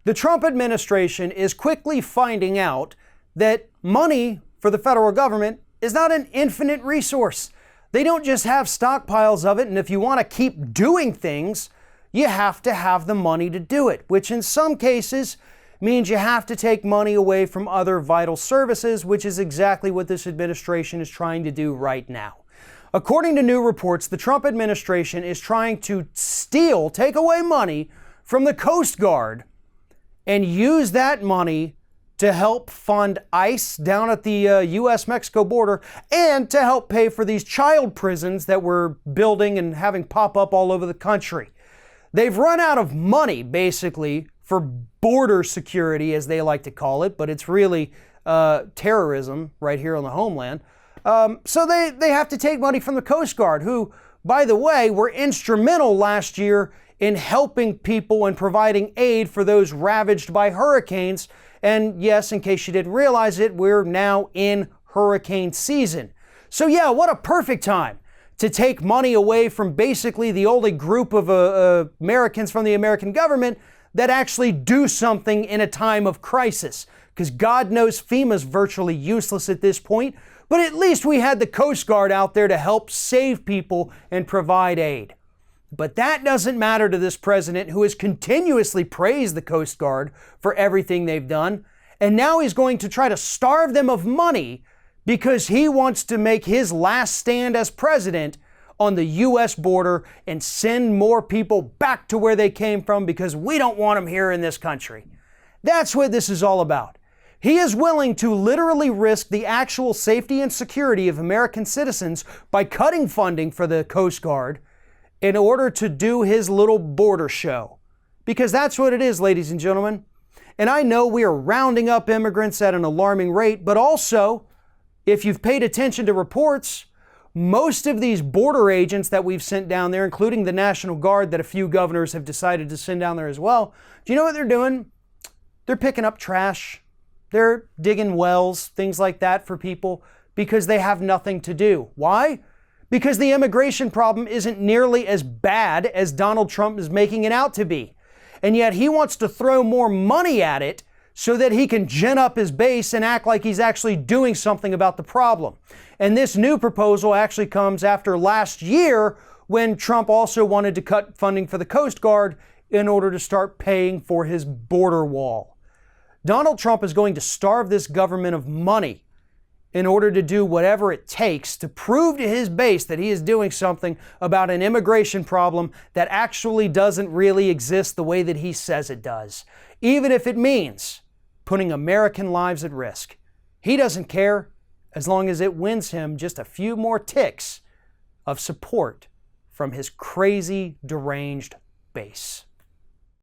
The Trump administration is quickly finding out that money for the federal government is not an infinite resource. They don't just have stockpiles of it, and if you want to keep doing things, you have to have the money to do it, which in some cases means you have to take money away from other vital services, which is exactly what this administration is trying to do right now. According to new reports, the Trump administration is trying to take away money from the Coast Guard and use that money to help fund ICE down at the U.S. Mexico border and to help pay for these child prisons that we're building and having pop up all over the country. They've run out of money, basically, for border security, as they like to call it, but it's really terrorism right here on the homeland. So they have to take money from the Coast Guard, who, by the way, were instrumental last year in helping people and providing aid for those ravaged by hurricanes. And yes, in case you didn't realize it, we're now in hurricane season. So yeah, what a perfect time to take money away from basically the only group of Americans from the American government that actually do something in a time of crisis. Because God knows FEMA's virtually useless at this point, but at least we had the Coast Guard out there to help save people and provide aid. But that doesn't matter to this president, who has continuously praised the Coast Guard for everything they've done. And now he's going to try to starve them of money because he wants to make his last stand as president on the U.S. border and send more people back to where they came from because we don't want them here in this country. That's what this is all about. He is willing to literally risk the actual safety and security of American citizens by cutting funding for the Coast Guard in order to do his little border show. Because that's what it is, ladies and gentlemen. And I know we are rounding up immigrants at an alarming rate, but also, if you've paid attention to reports, most of these border agents that we've sent down there, including the National Guard that a few governors have decided to send down there as well, do you know what they're doing? They're picking up trash. They're digging wells, things like that for people because they have nothing to do. Why? Because the immigration problem isn't nearly as bad as Donald Trump is making it out to be. And yet he wants to throw more money at it so that he can gin up his base and act like he's actually doing something about the problem. And this new proposal actually comes after last year when Trump also wanted to cut funding for the Coast Guard in order to start paying for his border wall. Donald Trump is going to starve this government of money in order to do whatever it takes to prove to his base that he is doing something about an immigration problem that actually doesn't really exist the way that he says it does, even if it means putting American lives at risk. He doesn't care as long as it wins him just a few more ticks of support from his crazy, deranged base.